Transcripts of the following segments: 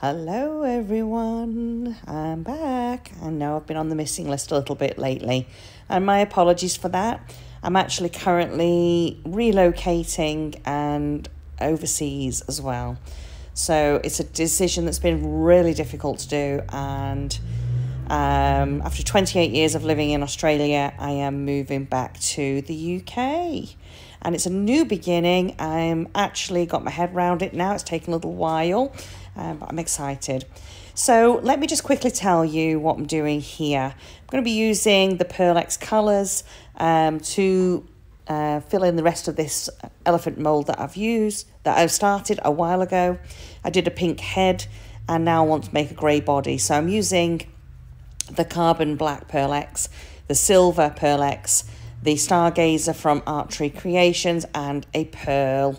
Hello everyone, I'm back. I know I've been on the missing list a little bit lately and my apologies for that. I'm actually currently relocating and overseas as well. So it's a decision that's been really difficult to do, and after 28 years of living in Australia, I am moving back to the UK. And it's a new beginning. I'm actually got my head around it now. It's taken a little while, but I'm excited. So let me just quickly tell you what I'm doing here. I'm going to be using the Pearl X colours to fill in the rest of this elephant mould that I've started a while ago. I did a pink head and now I want to make a grey body. So I'm using the carbon black Pearl X, the silver Pearl X, the Stargazer from Archery Creations, and a pearl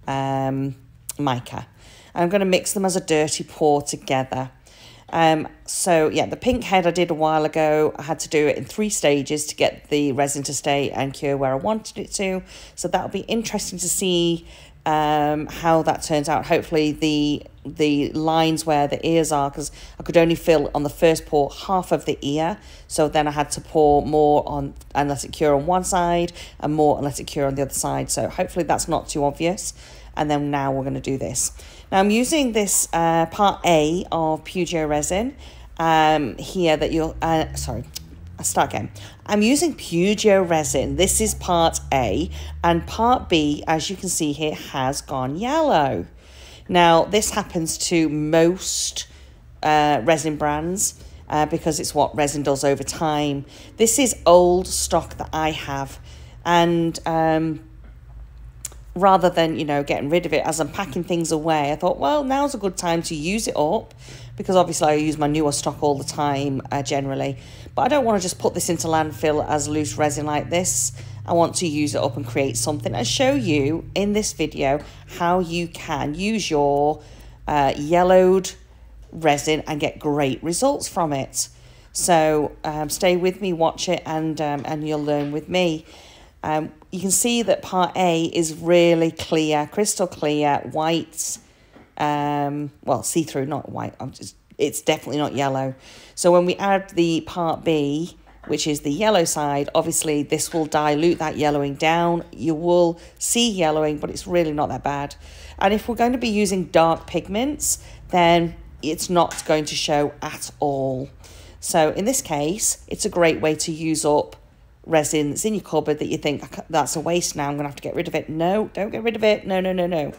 mica. I'm going to mix them as a dirty pour together. So yeah, the pink head I did a while ago. I had to do it in 3 stages to get the resin to stay and cure where I wanted it to. So that'll be interesting to see how that turns out. Hopefully the lines where the ears are, because I could only fill on the first pour half of the ear, so then I had to pour more on and let it cure on one side and more and let it cure on the other side. So hopefully that's not too obvious. And then now we're going to do this. Now I'm using this part A of Pugio resin here that you'll I'll start again. I'm using Pugio resin. This is part A, and part B, as you can see here, has gone yellow. Now, this happens to most resin brands because it's what resin does over time. This is old stock that I have, and rather than, getting rid of it as I'm packing things away, I thought, well, now's a good time to use it up, because obviously I use my newer stock all the time generally. But I don't want to just put this into landfill as loose resin like this. I want to use it up and create something and show you in this video how you can use your yellowed resin and get great results from it. So stay with me, watch it, and you'll learn with me. You can see that part A is really clear, crystal clear, white, well, see-through, not white, it's definitely not yellow. So when we add the part B, which is the yellow side, obviously this will dilute that yellowing down. You will see yellowing, but it's really not that bad. And if we're going to be using dark pigments, then it's not going to show at all. So in this case, it's a great way to use up resin that's in your cupboard that you think, that's a waste now, I'm going to have to get rid of it. No, don't get rid of it. No, no, no, no.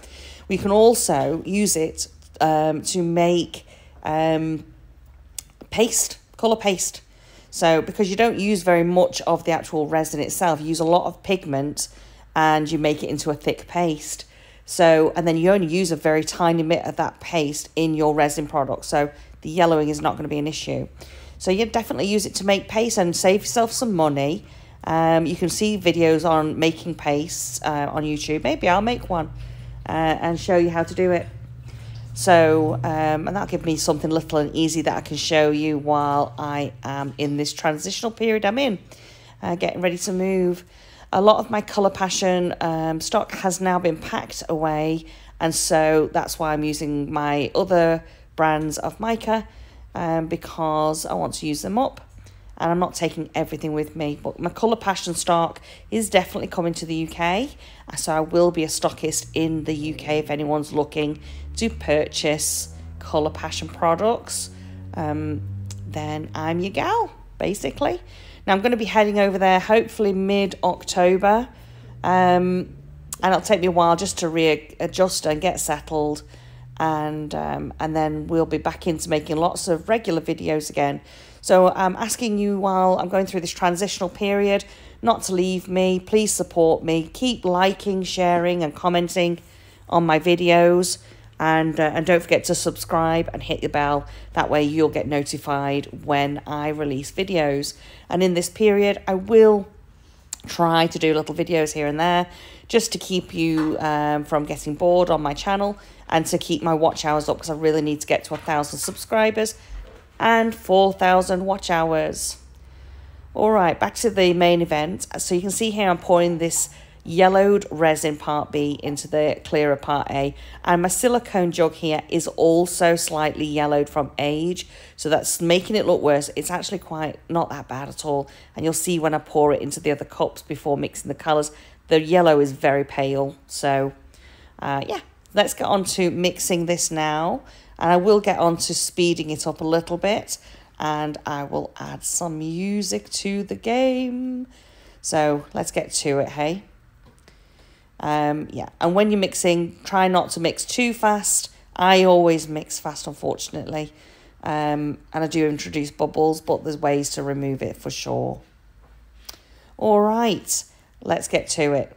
We can also use it to make paste, colour paste. So because you don't use very much of the actual resin itself, you use a lot of pigment and you make it into a thick paste. So, and then you only use a very tiny bit of that paste in your resin product. So the yellowing is not going to be an issue. So you definitely use it to make paste and save yourself some money. You can see videos on making pastes on YouTube. Maybe I'll make one and show you how to do it. So, and that'll give me something little and easy that I can show you while I am in this transitional period I'm in, getting ready to move. A lot of my Colour Passion stock has now been packed away, and so that's why I'm using my other brands of mica, because I want to use them up, and I'm not taking everything with me. But my Colour Passion stock is definitely coming to the UK, so I will be a stockist in the UK if anyone's looking to purchase Colour Passion products. Then I'm your gal, basically. Now I'm going to be heading over there hopefully mid-October, and it'll take me a while just to readjust and get settled, and then we'll be back into making lots of regular videos again. So I'm asking you, while I'm going through this transitional period, not to leave me. Please support me. Keep liking, sharing and commenting on my videos, and don't forget to subscribe and hit the bell. That way you'll get notified when I release videos. And in this period I will try to do little videos here and there just to keep you from getting bored on my channel, and to keep my watch hours up, because I really need to get to 1,000 subscribers and 4,000 watch hours. All right, back to the main event. So you can see here I'm pouring this yellowed resin part B into the clearer part A. And my silicone jug here is also slightly yellowed from age, so that's making it look worse. It's actually quite not that bad at all. And you'll see when I pour it into the other cups before mixing the colours, the yellow is very pale. So yeah, let's get on to mixing this now. And I will get on to speeding it up a little bit, and I will add some music to the game. So let's get to it, hey? Yeah, and when you're mixing, try not to mix too fast. I always mix fast, unfortunately. And I do introduce bubbles, but there's ways to remove it for sure. All right, let's get to it.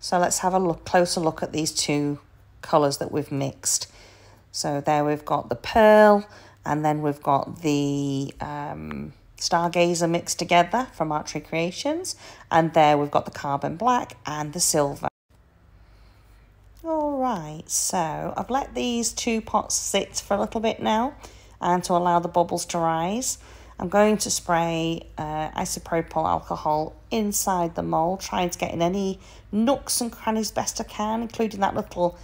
So let's have a closer look at these two colours that we've mixed. So there we've got the pearl, and then we've got the Stargazer mixed together from Archery Creations. And there we've got the carbon black and the silver. All right, so I've let these two pots sit for a little bit now, and to allow the bubbles to rise. I'm going to spray isopropyl alcohol inside the mould, trying to get in any nooks and crannies best I can, including that little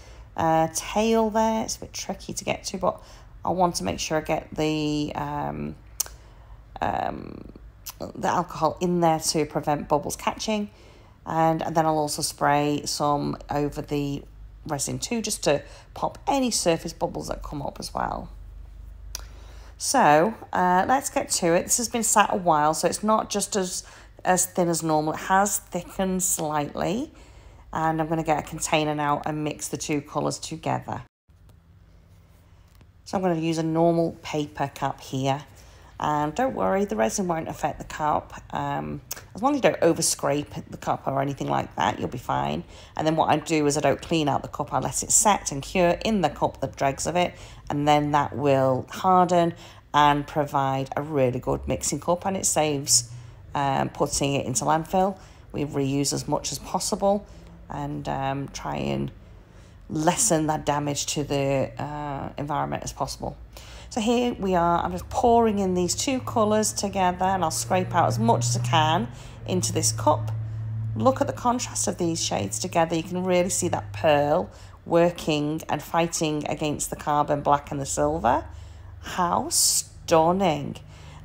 tail there. It's a bit tricky to get to, but I want to make sure I get the alcohol in there to prevent bubbles catching. And then I'll also spray some over the resin too, just to pop any surface bubbles that come up as well. So let's get to it. This has been sat a while, so it's not just as thin as normal. It has thickened slightly, and I'm going to get a container now and mix the two colours together. So I'm going to use a normal paper cup here, and don't worry, the resin won't affect the cup. As long as you don't over scrape the cup or anything like that, you'll be fine. And then what I do is I don't clean out the cup, I let it set and cure in the cup, the dregs of it, and then that will harden and provide a really good mixing cup, and it saves putting it into landfill. We reuse as much as possible and try and lessen that damage to the environment as possible. So here we are, I'm just pouring in these two colours together, and I'll scrape out as much as I can into this cup. Look at the contrast of these shades together. You can really see that pearl working and fighting against the carbon black and the silver. How stunning.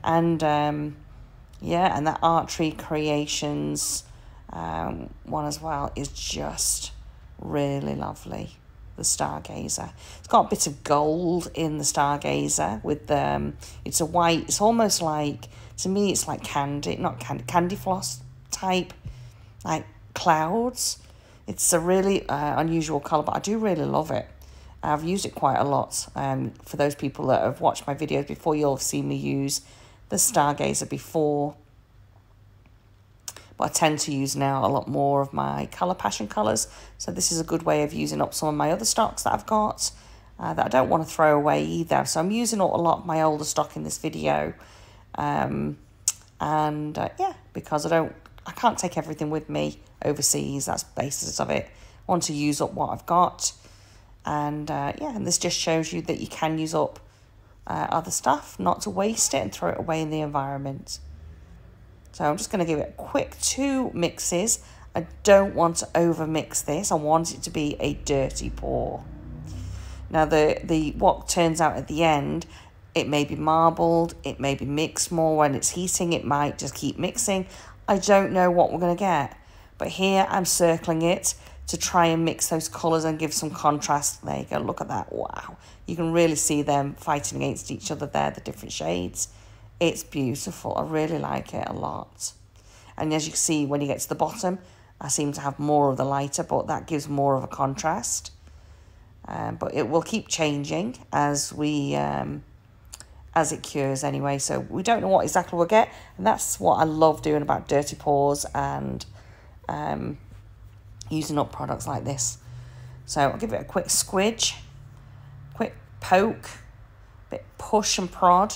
And yeah, and that Archery Creations one as well is just really lovely. The Stargazer, it's got a bit of gold in the Stargazer with it's a white, it's almost like, to me it's like candy, not candy floss type, like clouds. It's a really unusual colour, but I do really love it. I've used it quite a lot. For those people that have watched my videos before, you'll have seen me use the Stargazer before. But I tend to use now a lot more of my Colour Passion colours. So this is a good way of using up some of my other stocks that I've got that I don't want to throw away either. So I'm using up a lot of my older stock in this video. Yeah, because I can't take everything with me overseas. That's the basis of it. I want to use up what I've got. And yeah, and this just shows you that you can use up other stuff, not to waste it and throw it away in the environment. So I'm just going to give it a quick 2 mixes. I don't want to over mix this. I want it to be a dirty pour. Now the what turns out at the end, it may be marbled, it may be mixed more when it's heating, it might just keep mixing. I don't know what we're going to get. But here I'm circling it to try and mix those colours and give some contrast. There you go, look at that, wow. You can really see them fighting against each other there, the different shades. It's beautiful. I really like it a lot. And as you can see, when you get to the bottom, I seem to have more of the lighter, but that gives more of a contrast. But it will keep changing as we as it cures anyway. So we don't know what exactly we'll get, and that's what I love doing about dirty pours and using up products like this. So I'll give it a quick squidge, quick poke, bit push and prod.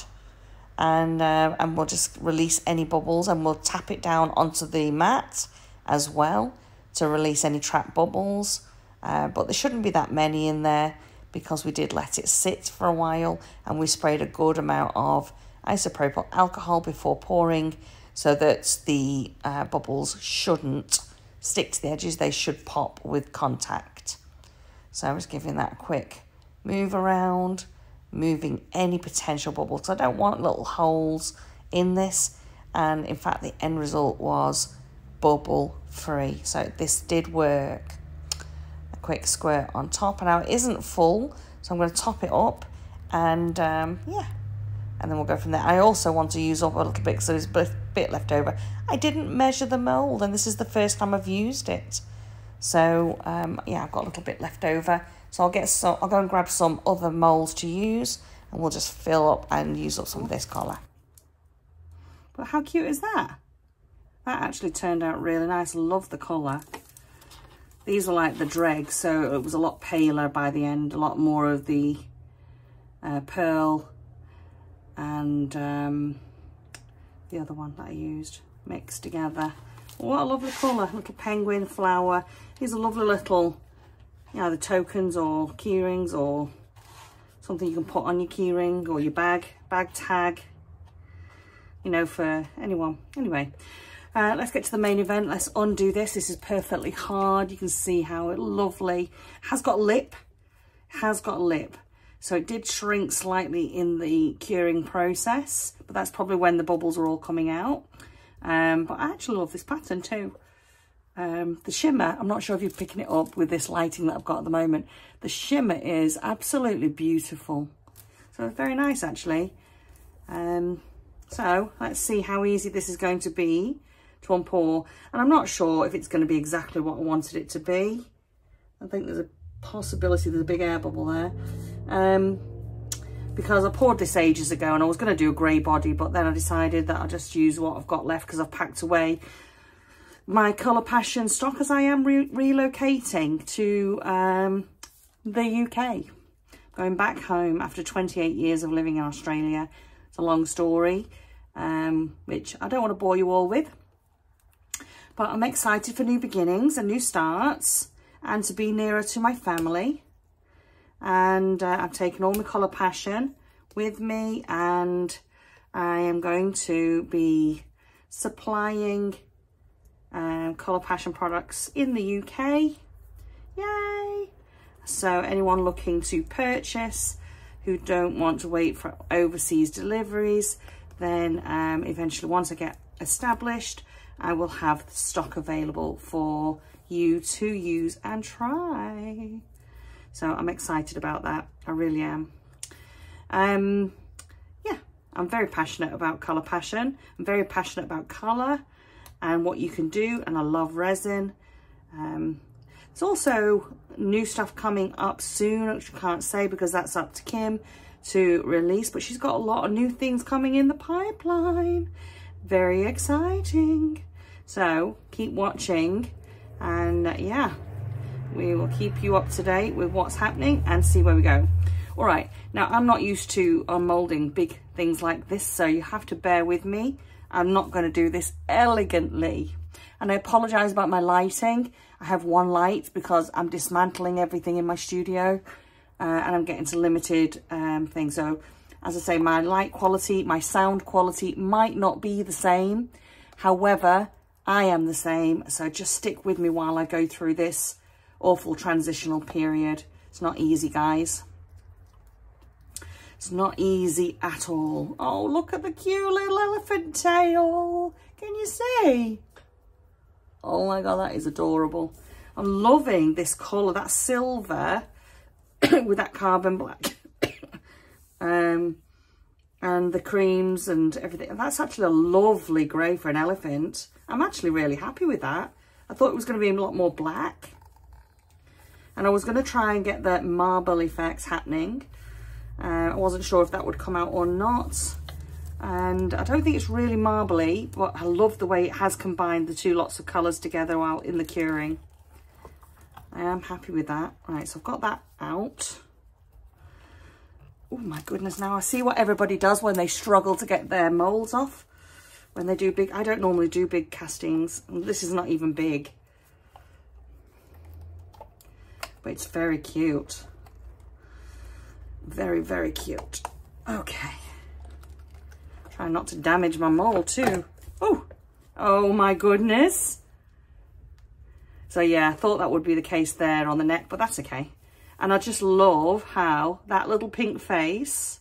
And we'll just release any bubbles, and we'll tap it down onto the mat as well to release any trapped bubbles. But there shouldn't be that many in there because we did let it sit for a while, and we sprayed a good amount of isopropyl alcohol before pouring so that the bubbles shouldn't stick to the edges. They should pop with contact. So I'm just giving that a quick move around, moving any potential bubbles. So I don't want little holes in this, and in fact the end result was bubble free. So this did work. A quick squirt on top, and now it isn't full, so I'm going to top it up, and yeah, and then we'll go from there. I also want to use up a little bit, so there's a bit left over. I didn't measure the mould, and this is the first time I've used it. So yeah, I've got a little bit left over. So I'll go and grab some other moulds to use, and we'll just fill up and use up some of this colour. But how cute is that? That actually turned out really nice. Love the colour. These are like the dregs, so it was a lot paler by the end, a lot more of the pearl and the other one that I used mixed together. What a lovely colour, little penguin flower. These are lovely little, you know, the tokens or key rings or something you can put on your key ring or your bag tag, you know, for anyone. Anyway, let's get to the main event. Let's undo this. This is perfectly hard. You can see how it lovely. Has got lip. Has got lip. So it did shrink slightly in the curing process, but that's probably when the bubbles are all coming out. But I actually love this pattern too. The shimmer, I'm not sure if you're picking it up with this lighting that I've got at the moment. The shimmer is absolutely beautiful. So it's very nice actually. So let's see how easy this is going to be to unpour. And I'm not sure if it's going to be exactly what I wanted it to be. I think there's a possibility there's a big air bubble there. Because I poured this ages ago and I was going to do a grey body, but then I decided that I'll just use what I've got left because I've packed away my Colour Passion stock as I am relocating to the UK. Going back home after 28 years of living in Australia. It's a long story, which I don't want to bore you all with. But I'm excited for new beginnings and new starts and to be nearer to my family. And I've taken all my Colour Passion with me, and I am going to be supplying Colour Passion products in the UK. Yay! So anyone looking to purchase who don't want to wait for overseas deliveries, then eventually once I get established, I will have stock available for you to use and try. So I'm excited about that. I really am. Yeah, I'm very passionate about Colour Passion. I'm very passionate about colour and what you can do. And I love resin. There's also new stuff coming up soon, which I can't say because that's up to Kim to release. But she's got a lot of new things coming in the pipeline. Very exciting. So keep watching. And yeah. We will keep you up to date with what's happening and see where we go. All right, now I'm not used to unmolding big things like this, so you have to bear with me. I'm not going to do this elegantly. And I apologize about my lighting. I have one light because I'm dismantling everything in my studio and I'm getting to limited things. So as I say, my light quality, my sound quality might not be the same. However, I am the same. So just stick with me while I go through this awful transitional period. It's not easy, guys. It's not easy at all. Oh, look at the cute little elephant tail. Can you see? Oh my God, that is adorable. I'm loving this colour, that silver with that carbon black. And the creams and everything. And that's actually a lovely grey for an elephant. I'm actually really happy with that. I thought it was going to be a lot more black. And I was going to try and get the marble effects happening. I wasn't sure if that would come out or not. And I don't think it's really marbly, but I love the way it has combined the two lots of colours together while in the curing. I am happy with that. Right, so I've got that out. Oh my goodness, now I see what everybody does when they struggle to get their moulds off. When they do big, I don't normally do big castings. This is not even big. But it's very cute. Very, very cute. Okay. Try not to damage my mold too. Oh, oh my goodness. So yeah, I thought that would be the case there on the neck, but that's okay. And I just love how that little pink face,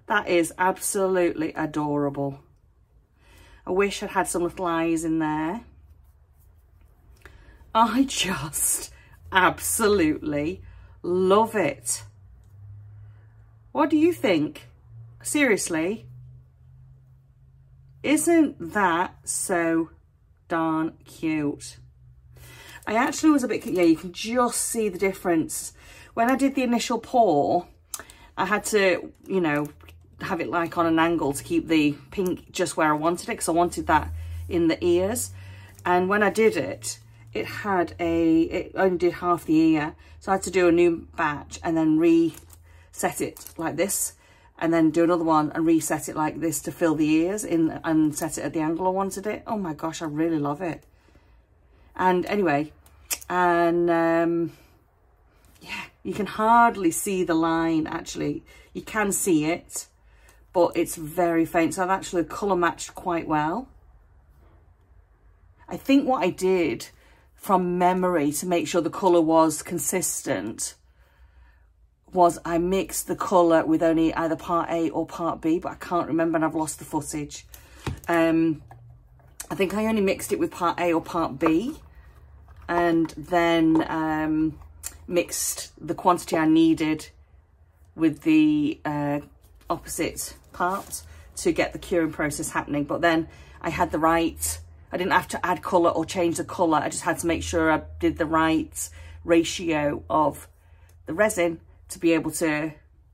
that is absolutely adorable. I wish I'd had some little eyes in there. I just absolutely love it. What do you think? Seriously? Isn't that so darn cute? I actually was a bit, yeah, you can just see the difference. When I did the initial pour, I had to, you know, have it like on an angle to keep the pink just where I wanted it, because I wanted that in the ears. And when I did it, it only did half the ear. So I had to do a new batch and then reset it like this, and then do another one and reset it like this to fill the ears in and set it at the angle I wanted it. Oh my gosh, I really love it. And anyway, and yeah, you can hardly see the line. Actually, you can see it, but it's very faint. So I've actually colour matched quite well. I think what I did from memory to make sure the colour was consistent was I mixed the colour with only either part A or part B, but I can't remember and I've lost the footage. I think I only mixed it with part A or part B, and then mixed the quantity I needed with the opposite part to get the curing process happening. But then I had the right, I didn't have to add colour or change the colour. I just had to make sure I did the right ratio of the resin to be able to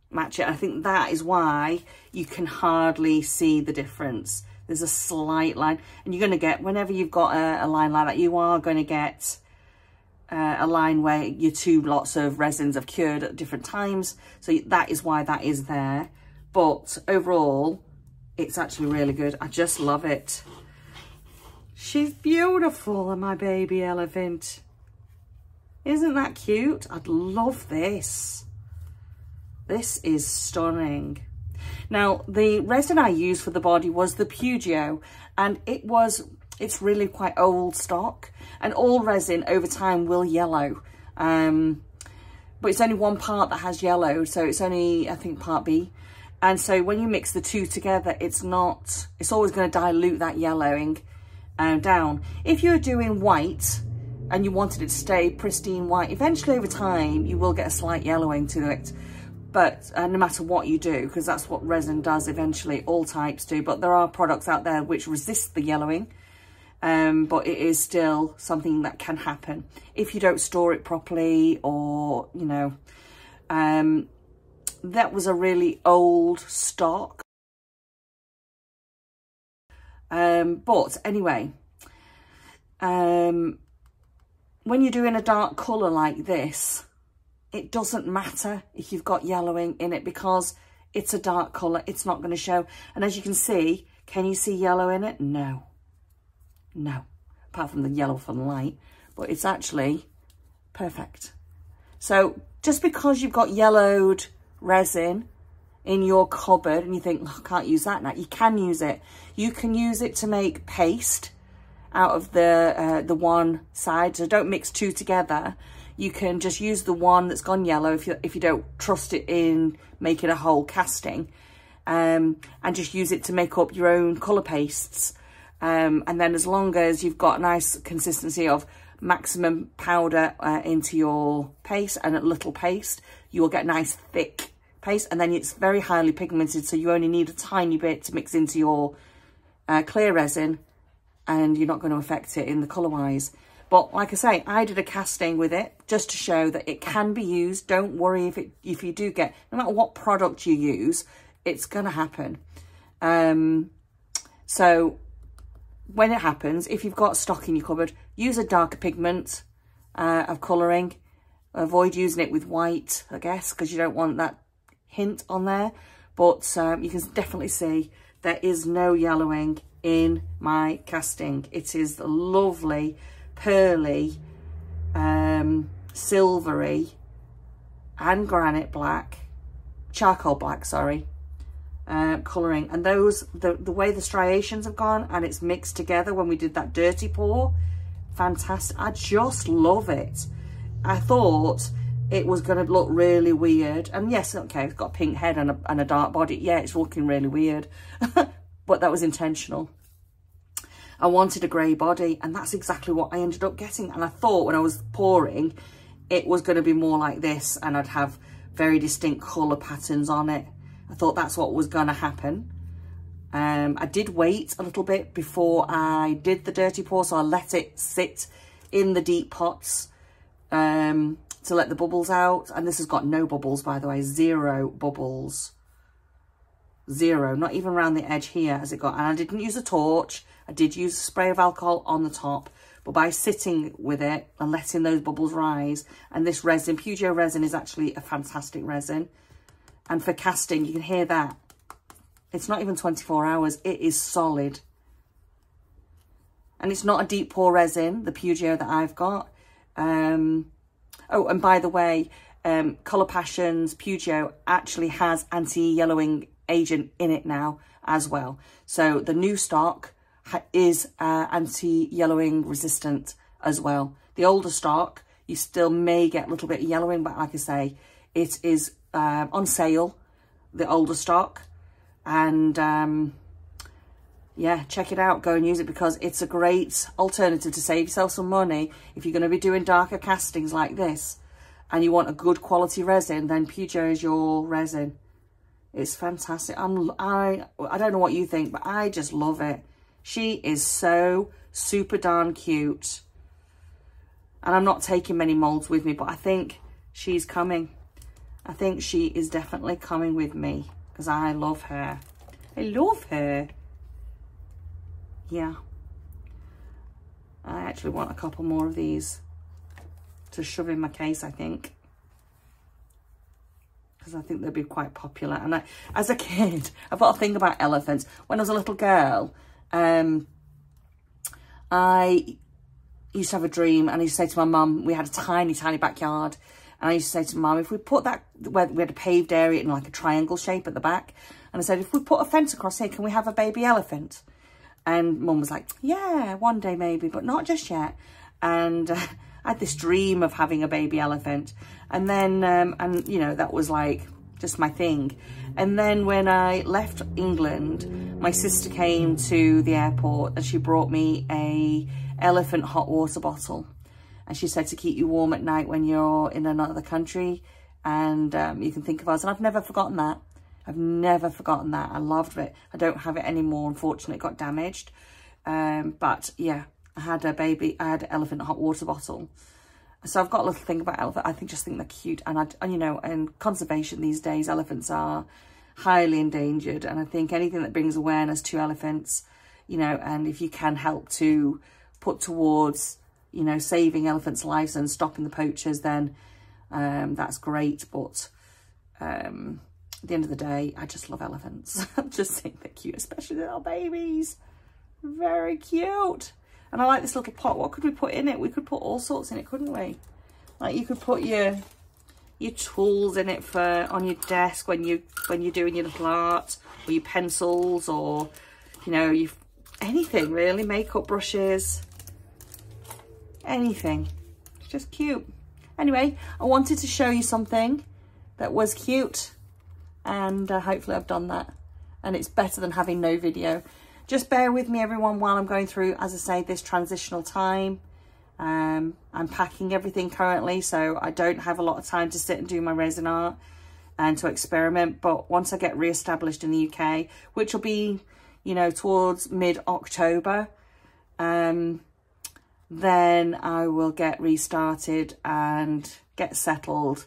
match it. I think that is why you can hardly see the difference. There's a slight line, and you're going to get, whenever you've got a line like that, you are going to get a line where your two lots of resins have cured at different times. So that is why that is there. But overall, it's actually really good. I just love it. She's beautiful, my baby elephant. Isn't that cute? I'd love this. This is stunning. Now, the resin I used for the body was the Pugio, and it's really quite old stock, and all resin over time will yellow. But it's only one part that has yellow, so it's only, I think, part B. And so when you mix the two together, it's always going to dilute that yellowing down. If you're doing white and you wanted it to stay pristine white, eventually over time you will get a slight yellowing to it. But no matter what you do, because that's what resin does eventually, all types do. But there are products out there which resist the yellowing, but it is still something that can happen if you don't store it properly, or, you know, that was a really old stock. But anyway, when you're doing a dark colour like this, it doesn't matter if you've got yellowing in it, because it's a dark colour, it's not going to show. And as you can see, can you see yellow in it? No, apart from the yellow from the light, but it's actually perfect. So just because you've got yellowed resin in your cupboard and you think, oh, I can't use that now, you can use it. You can use it to make paste out of the one side, so don't mix two together. You can just use the one that's gone yellow if you don't trust it in making a whole casting, and just use it to make up your own colour pastes. And then as long as you've got a nice consistency of maximum powder into your paste and a little paste, you will get nice thick paste. And then it's very highly pigmented, so you only need a tiny bit to mix into your clear resin, and you're not going to affect it in the colour wise. But like I say, I did a casting with it just to show that it can be used. Don't worry if you do get, no matter what product you use, it's going to happen. So when it happens, if you've got stock in your cupboard, use a darker pigment of colouring. Avoid using it with white, I guess, because you don't want that hint on there. But you can definitely see there is no yellowing in my casting. It is lovely, pearly, silvery and granite black, charcoal black, sorry, colouring. And the way the striations have gone and it's mixed together when we did that dirty pour, fantastic. I just love it. I thought it was going to look really weird, and yes, okay, it's got a pink head and a dark body. Yeah, it's looking really weird, but that was intentional. I wanted a grey body, and that's exactly what I ended up getting. And I thought when I was pouring, it was going to be more like this, and I'd have very distinct colour patterns on it. I thought that's what was going to happen. I did wait a little bit before I did the dirty pour, so I let it sit in the deep pots to let the bubbles out. And this has got no bubbles, by the way, 0 bubbles. 0, not even around the edge here has it got. And I didn't use a torch. I did use a spray of alcohol on the top, but by sitting with it and letting those bubbles rise, and this resin, Pugio resin, is actually a fantastic resin. And for casting, you can hear that. It's not even 24 hours. It is solid. And it's not a deep pour resin, the Pugio that I've got. Oh, and by the way, Colour Passions Pugio actually has anti-yellowing agent in it now as well. So the new stock is anti-yellowing resistant as well. The older stock, you still may get a little bit of yellowing, but like I say, it is on sale, the older stock. And yeah, check it out, go and use it, because it's a great alternative to save yourself some money. If you're going to be doing darker castings like this and you want a good quality resin, then Pugio is your resin. It's fantastic. I don't know what you think, but I just love it. She is so super darn cute. And I'm not taking many molds with me, but I think she's coming. I think she is definitely coming with me, because I love her. I love her. Yeah. I actually want a couple more of these to shove in my case, I think. Because I think they'd be quite popular. And as a kid, I've got a thing about elephants. When I was a little girl, I used to have a dream, and I used to say to my mum, we had a tiny, tiny backyard. And I used to say to Mum, if we put that, where we had a paved area in like a triangle shape at the back. And I said, if we put a fence across here, can we have a baby elephant? And Mum was like, yeah, one day maybe, but not just yet. And I had this dream of having a baby elephant. And then, and you know, that was like just my thing. And then when I left England, my sister came to the airport and she brought me a elephant hot water bottle. And she said to keep you warm at night when you're in another country, and you can think of us. And I've never forgotten that. I've never forgotten that. I loved it. I don't have it anymore. Unfortunately, it got damaged. But yeah, I had an elephant hot water bottle. So I've got a little thing about elephant. I just think they're cute. And you know, in conservation these days, elephants are highly endangered. And I think anything that brings awareness to elephants, you know, and if you can help to put towards, you know, saving elephants' lives and stopping the poachers, then that's great. But at the end of the day, I just love elephants. I just think they're cute, especially little babies. Very cute. And I like this little pot. What could we put in it? We could put all sorts in it, couldn't we? Like you could put your tools in it for on your desk when you're doing your little art, or your pencils, or you know, anything really, makeup brushes. Anything. It's just cute. Anyway, I wanted to show you something that was cute, and hopefully I've done that, and it's better than having no video. Just bear with me, everyone, while I'm going through, as I say, this transitional time. I'm packing everything currently, so I don't have a lot of time to sit and do my resin art and to experiment. But once I get re-established in the UK, which will be, you know, towards mid-October, then I will get restarted and get settled,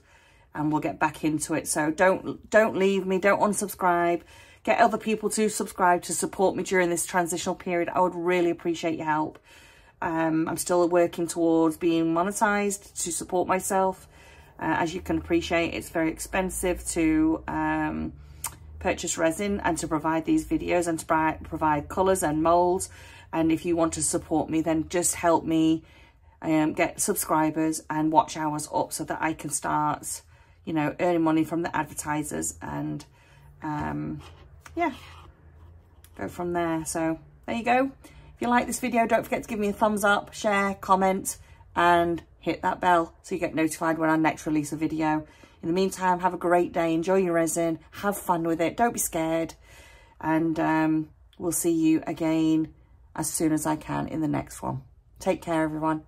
and we'll get back into it. So don't leave me, don't unsubscribe. Get other people to subscribe to support me during this transitional period. I would really appreciate your help. I'm still working towards being monetized to support myself. As you can appreciate, it's very expensive to purchase resin and to provide these videos and to provide colours and molds. And if you want to support me, then just help me get subscribers and watch hours up so that I can start, you know, earning money from the advertisers, and yeah, go from there. So there you go. If you like this video, don't forget to give me a thumbs up, share, comment, and hit that bell so you get notified when I next release a video. In the meantime, have a great day. Enjoy your resin. Have fun with it. Don't be scared. And we'll see you again as soon as I can in the next one. Take care, everyone.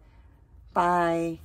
Bye.